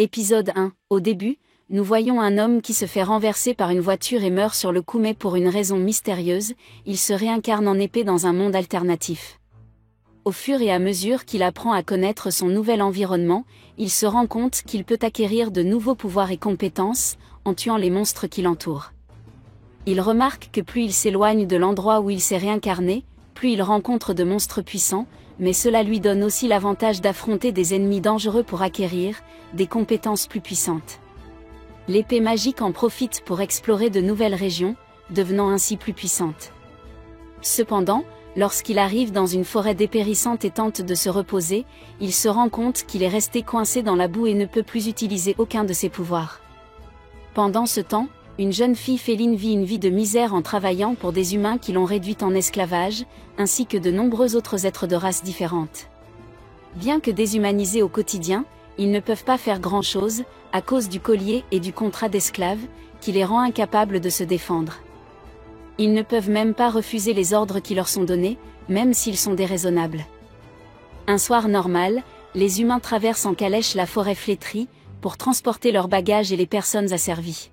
Épisode 1. Au début, nous voyons un homme qui se fait renverser par une voiture et meurt sur le coup, mais pour une raison mystérieuse, il se réincarne en épée dans un monde alternatif. Au fur et à mesure qu'il apprend à connaître son nouvel environnement, il se rend compte qu'il peut acquérir de nouveaux pouvoirs et compétences, en tuant les monstres qui l'entourent. Il remarque que plus il s'éloigne de l'endroit où il s'est réincarné, plus il rencontre de monstres puissants, mais cela lui donne aussi l'avantage d'affronter des ennemis dangereux pour acquérir des compétences plus puissantes. L'épée magique en profite pour explorer de nouvelles régions, devenant ainsi plus puissante. Cependant, lorsqu'il arrive dans une forêt dépérissante et tente de se reposer, il se rend compte qu'il est resté coincé dans la boue et ne peut plus utiliser aucun de ses pouvoirs. Pendant ce temps, une jeune fille féline vit une vie de misère en travaillant pour des humains qui l'ont réduite en esclavage, ainsi que de nombreux autres êtres de races différentes. Bien que déshumanisés au quotidien, ils ne peuvent pas faire grand-chose, à cause du collier et du contrat d'esclave, qui les rend incapables de se défendre. Ils ne peuvent même pas refuser les ordres qui leur sont donnés, même s'ils sont déraisonnables. Un soir normal, les humains traversent en calèche la forêt flétrie, pour transporter leurs bagages et les personnes asservies.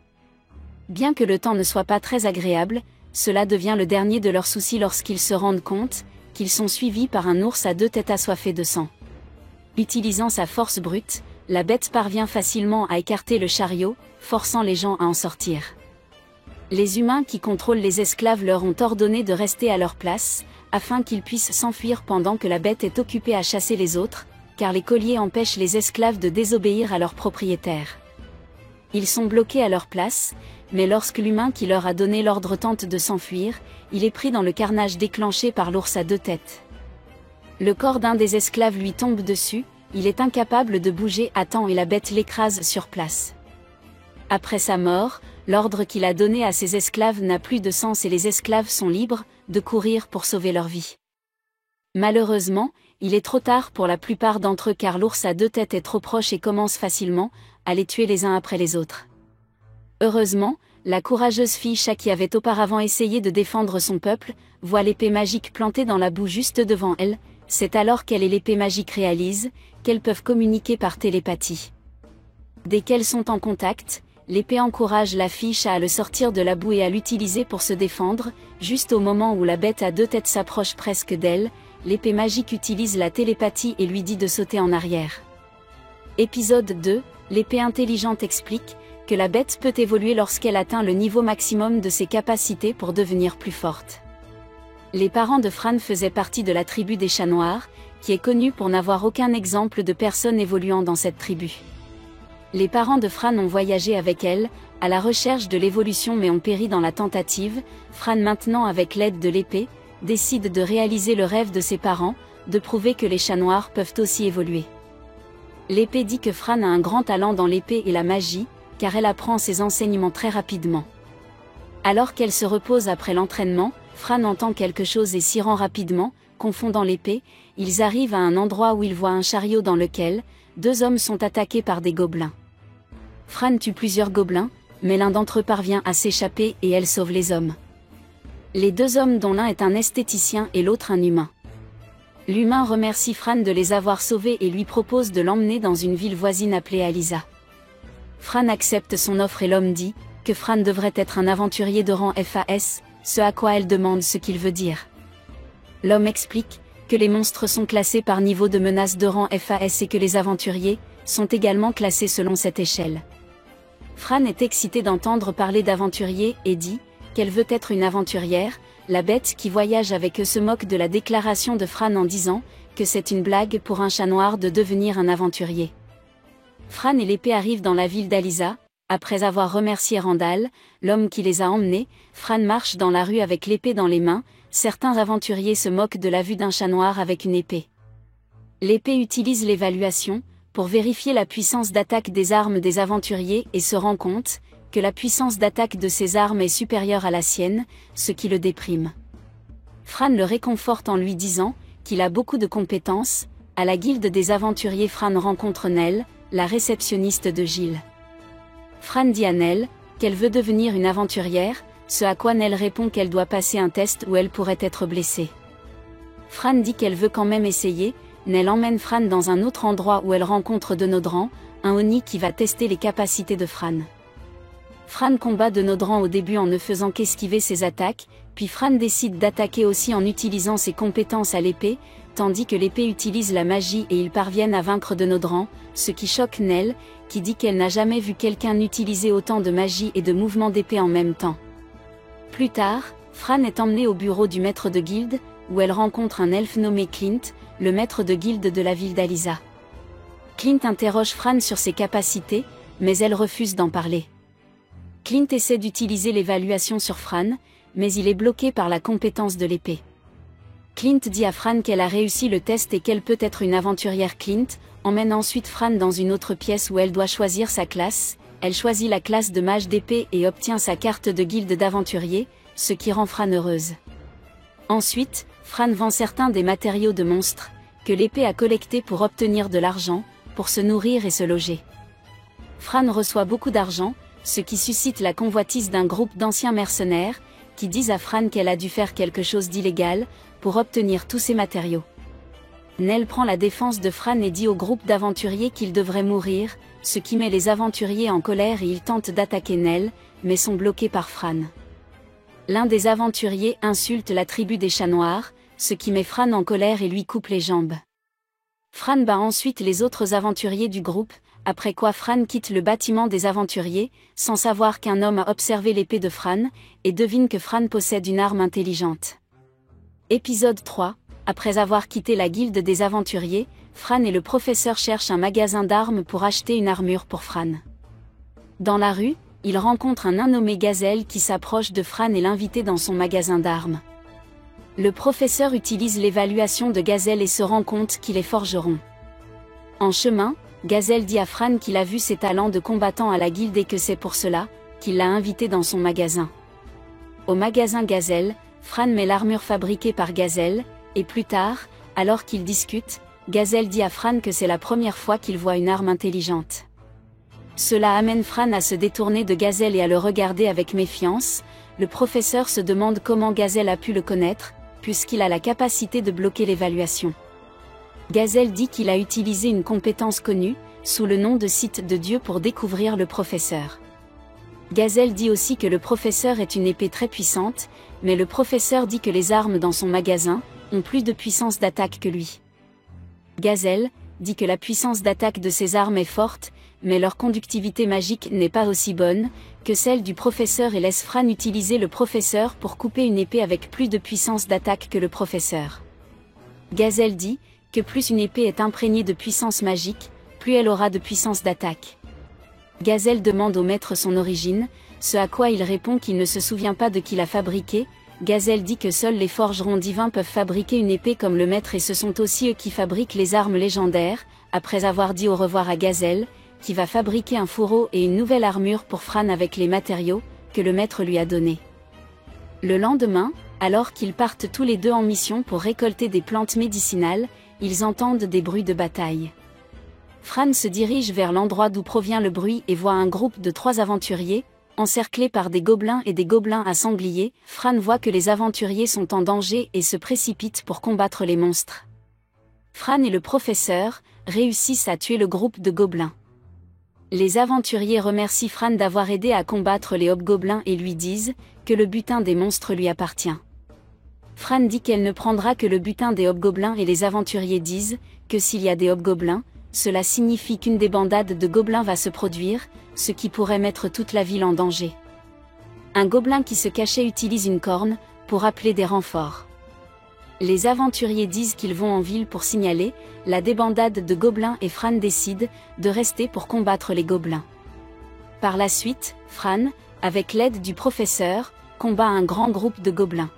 Bien que le temps ne soit pas très agréable, cela devient le dernier de leurs soucis lorsqu'ils se rendent compte qu'ils sont suivis par un ours à deux têtes assoiffé de sang. Utilisant sa force brute, la bête parvient facilement à écarter le chariot, forçant les gens à en sortir. Les humains qui contrôlent les esclaves leur ont ordonné de rester à leur place, afin qu'ils puissent s'enfuir pendant que la bête est occupée à chasser les autres, car les colliers empêchent les esclaves de désobéir à leurs propriétaires. Ils sont bloqués à leur place, mais lorsque l'humain qui leur a donné l'ordre tente de s'enfuir, il est pris dans le carnage déclenché par l'ours à deux têtes. Le corps d'un des esclaves lui tombe dessus, il est incapable de bouger à temps et la bête l'écrase sur place. Après sa mort, l'ordre qu'il a donné à ses esclaves n'a plus de sens et les esclaves sont libres de courir pour sauver leur vie. Malheureusement, il est trop tard pour la plupart d'entre eux car l'ours à deux têtes est trop proche et commence facilement à les tuer les uns après les autres. Heureusement, la courageuse fille chat qui avait auparavant essayé de défendre son peuple, voit l'épée magique plantée dans la boue juste devant elle, c'est alors qu'elle et l'épée magique réalisent qu'elles peuvent communiquer par télépathie. Dès qu'elles sont en contact, l'épée encourage la fille chat à le sortir de la boue et à l'utiliser pour se défendre, juste au moment où la bête à deux têtes s'approche presque d'elle, l'épée magique utilise la télépathie et lui dit de sauter en arrière. Épisode 2, l'épée intelligente explique que la bête peut évoluer lorsqu'elle atteint le niveau maximum de ses capacités pour devenir plus forte. Les parents de Fran faisaient partie de la tribu des chats noirs, qui est connue pour n'avoir aucun exemple de personne évoluant dans cette tribu. Les parents de Fran ont voyagé avec elle, à la recherche de l'évolution mais ont péri dans la tentative. Fran, maintenant avec l'aide de l'épée, décide de réaliser le rêve de ses parents, de prouver que les chats noirs peuvent aussi évoluer. L'épée dit que Fran a un grand talent dans l'épée et la magie, car elle apprend ses enseignements très rapidement. Alors qu'elle se repose après l'entraînement, Fran entend quelque chose et s'y rend rapidement, confondant l'épée. Ils arrivent à un endroit où ils voient un chariot dans lequel deux hommes sont attaqués par des gobelins. Fran tue plusieurs gobelins, mais l'un d'entre eux parvient à s'échapper et elle sauve les hommes. Les deux hommes dont l'un est un esthéticien et l'autre un humain. L'humain remercie Fran de les avoir sauvés et lui propose de l'emmener dans une ville voisine appelée Alisa. Fran accepte son offre et l'homme dit que Fran devrait être un aventurier de rang FAS, ce à quoi elle demande ce qu'il veut dire. L'homme explique que les monstres sont classés par niveau de menace de rang FAS et que les aventuriers sont également classés selon cette échelle. Fran est excitée d'entendre parler d'aventuriers et dit qu'elle veut être une aventurière. La bête qui voyage avec eux se moque de la déclaration de Fran en disant que c'est une blague pour un chat noir de devenir un aventurier. Fran et l'épée arrivent dans la ville d'Alisa. Après avoir remercié Randall, l'homme qui les a emmenés, Fran marche dans la rue avec l'épée dans les mains. Certains aventuriers se moquent de la vue d'un chat noir avec une épée. L'épée utilise l'évaluation pour vérifier la puissance d'attaque des armes des aventuriers et se rend compte que la puissance d'attaque de ses armes est supérieure à la sienne, ce qui le déprime. Fran le réconforte en lui disant qu'il a beaucoup de compétences. À la guilde des aventuriers, Fran rencontre Nell, la réceptionniste de Gilles. Fran dit à Nell qu'elle veut devenir une aventurière, ce à quoi Nell répond qu'elle doit passer un test où elle pourrait être blessée. Fran dit qu'elle veut quand même essayer. Nell emmène Fran dans un autre endroit où elle rencontre Denodran, un Oni qui va tester les capacités de Fran. Fran combat de Naudran au début en ne faisant qu'esquiver ses attaques, puis Fran décide d'attaquer aussi en utilisant ses compétences à l'épée, tandis que l'épée utilise la magie et ils parviennent à vaincre de Naudran, ce qui choque Nell, qui dit qu'elle n'a jamais vu quelqu'un utiliser autant de magie et de mouvements d'épée en même temps. Plus tard, Fran est emmenée au bureau du maître de guilde, où elle rencontre un elfe nommé Clint, le maître de guilde de la ville d'Alysa. Clint interroge Fran sur ses capacités, mais elle refuse d'en parler. Clint essaie d'utiliser l'évaluation sur Fran, mais il est bloqué par la compétence de l'épée. Clint dit à Fran qu'elle a réussi le test et qu'elle peut être une aventurière. Clint emmène ensuite Fran dans une autre pièce où elle doit choisir sa classe. Elle choisit la classe de mage d'épée et obtient sa carte de guilde d'aventurier, ce qui rend Fran heureuse. Ensuite, Fran vend certains des matériaux de monstres, que l'épée a collectés pour obtenir de l'argent, pour se nourrir et se loger. Fran reçoit beaucoup d'argent, ce qui suscite la convoitise d'un groupe d'anciens mercenaires, qui disent à Fran qu'elle a dû faire quelque chose d'illégal, pour obtenir tous ces matériaux. Nell prend la défense de Fran et dit au groupe d'aventuriers qu'ils devraient mourir, ce qui met les aventuriers en colère et ils tentent d'attaquer Nell, mais sont bloqués par Fran. L'un des aventuriers insulte la tribu des chats noirs, ce qui met Fran en colère et lui coupe les jambes. Fran bat ensuite les autres aventuriers du groupe, après quoi Fran quitte le bâtiment des aventuriers, sans savoir qu'un homme a observé l'épée de Fran, et devine que Fran possède une arme intelligente. Épisode 3. Après avoir quitté la guilde des aventuriers, Fran et le professeur cherchent un magasin d'armes pour acheter une armure pour Fran. Dans la rue, ils rencontrent un nain nommé Gazelle qui s'approche de Fran et l'invite dans son magasin d'armes. Le professeur utilise l'évaluation de Gazelle et se rend compte qu'il est forgeron. En chemin, Gazelle dit à Fran qu'il a vu ses talents de combattant à la guilde et que c'est pour cela qu'il l'a invité dans son magasin. Au magasin Gazelle, Fran met l'armure fabriquée par Gazelle, et plus tard, alors qu'ils discutent, Gazelle dit à Fran que c'est la première fois qu'il voit une arme intelligente. Cela amène Fran à se détourner de Gazelle et à le regarder avec méfiance. Le professeur se demande comment Gazelle a pu le connaître, puisqu'il a la capacité de bloquer l'évaluation. Gazelle dit qu'il a utilisé une compétence connue, sous le nom de Site de Dieu pour découvrir le professeur. Gazelle dit aussi que le professeur est une épée très puissante, mais le professeur dit que les armes dans son magasin ont plus de puissance d'attaque que lui. Gazelle dit que la puissance d'attaque de ces armes est forte, mais leur conductivité magique n'est pas aussi bonne que celle du professeur et laisse Fran utiliser le professeur pour couper une épée avec plus de puissance d'attaque que le professeur. Gazelle dit que plus une épée est imprégnée de puissance magique, plus elle aura de puissance d'attaque. Gazelle demande au maître son origine, ce à quoi il répond qu'il ne se souvient pas de qui l'a fabriquée. Gazelle dit que seuls les forgerons divins peuvent fabriquer une épée comme le maître et ce sont aussi eux qui fabriquent les armes légendaires, après avoir dit au revoir à Gazelle, qui va fabriquer un fourreau et une nouvelle armure pour Fran avec les matériaux que le maître lui a donnés. Le lendemain, alors qu'ils partent tous les deux en mission pour récolter des plantes médicinales, ils entendent des bruits de bataille. Fran se dirige vers l'endroit d'où provient le bruit et voit un groupe de 3 aventuriers, encerclés par des gobelins et des gobelins à sangliers. Fran voit que les aventuriers sont en danger et se précipite pour combattre les monstres. Fran et le professeur réussissent à tuer le groupe de gobelins. Les aventuriers remercient Fran d'avoir aidé à combattre les hobgoblins et lui disent que le butin des monstres lui appartient. Fran dit qu'elle ne prendra que le butin des hobgoblins et les aventuriers disent que s'il y a des hobgoblins, cela signifie qu'une débandade de gobelins va se produire, ce qui pourrait mettre toute la ville en danger. Un gobelin qui se cachait utilise une corne pour appeler des renforts. Les aventuriers disent qu'ils vont en ville pour signaler la débandade de gobelins et Fran décide de rester pour combattre les gobelins. Par la suite, Fran, avec l'aide du professeur, combat un grand groupe de gobelins.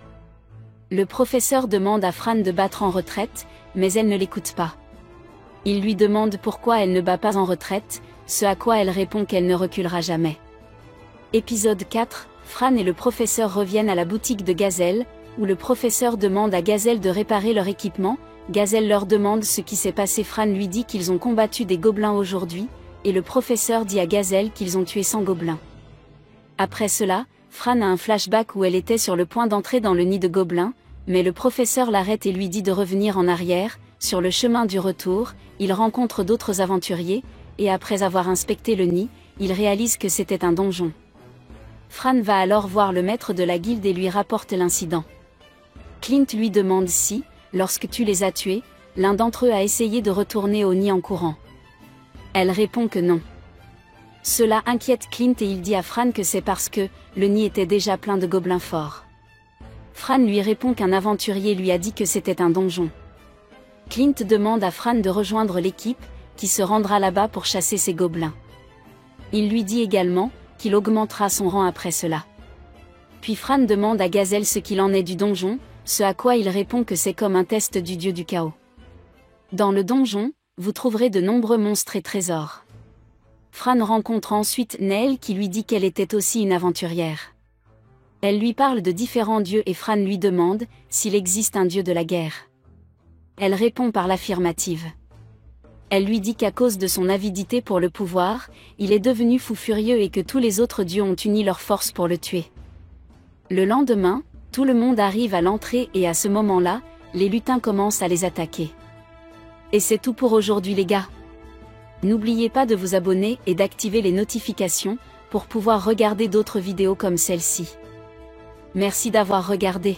Le professeur demande à Fran de battre en retraite, mais elle ne l'écoute pas. Il lui demande pourquoi elle ne bat pas en retraite, ce à quoi elle répond qu'elle ne reculera jamais. Épisode 4, Fran et le professeur reviennent à la boutique de Gazelle, où le professeur demande à Gazelle de réparer leur équipement. Gazelle leur demande ce qui s'est passé. Fran lui dit qu'ils ont combattu des gobelins aujourd'hui, et le professeur dit à Gazelle qu'ils ont tué 100 gobelins. Après cela, Fran a un flashback où elle était sur le point d'entrer dans le nid de gobelins, mais le professeur l'arrête et lui dit de revenir en arrière. Sur le chemin du retour, il rencontre d'autres aventuriers, et après avoir inspecté le nid, il réalise que c'était un donjon. Fran va alors voir le maître de la guilde et lui rapporte l'incident. Clint lui demande si, lorsque tu les as tués, l'un d'entre eux a essayé de retourner au nid en courant. Elle répond que non. Cela inquiète Clint et il dit à Fran que c'est parce que le nid était déjà plein de gobelins forts. Fran lui répond qu'un aventurier lui a dit que c'était un donjon. Clint demande à Fran de rejoindre l'équipe, qui se rendra là-bas pour chasser ces gobelins. Il lui dit également qu'il augmentera son rang après cela. Puis Fran demande à Gazelle ce qu'il en est du donjon, ce à quoi il répond que c'est comme un test du dieu du chaos. Dans le donjon, vous trouverez de nombreux monstres et trésors. Fran rencontre ensuite Nell qui lui dit qu'elle était aussi une aventurière. Elle lui parle de différents dieux et Fran lui demande s'il existe un dieu de la guerre. Elle répond par l'affirmative. Elle lui dit qu'à cause de son avidité pour le pouvoir, il est devenu fou furieux et que tous les autres dieux ont uni leurs forces pour le tuer. Le lendemain, tout le monde arrive à l'entrée et à ce moment-là, les lutins commencent à les attaquer. Et c'est tout pour aujourd'hui les gars. N'oubliez pas de vous abonner et d'activer les notifications pour pouvoir regarder d'autres vidéos comme celle-ci. Merci d'avoir regardé.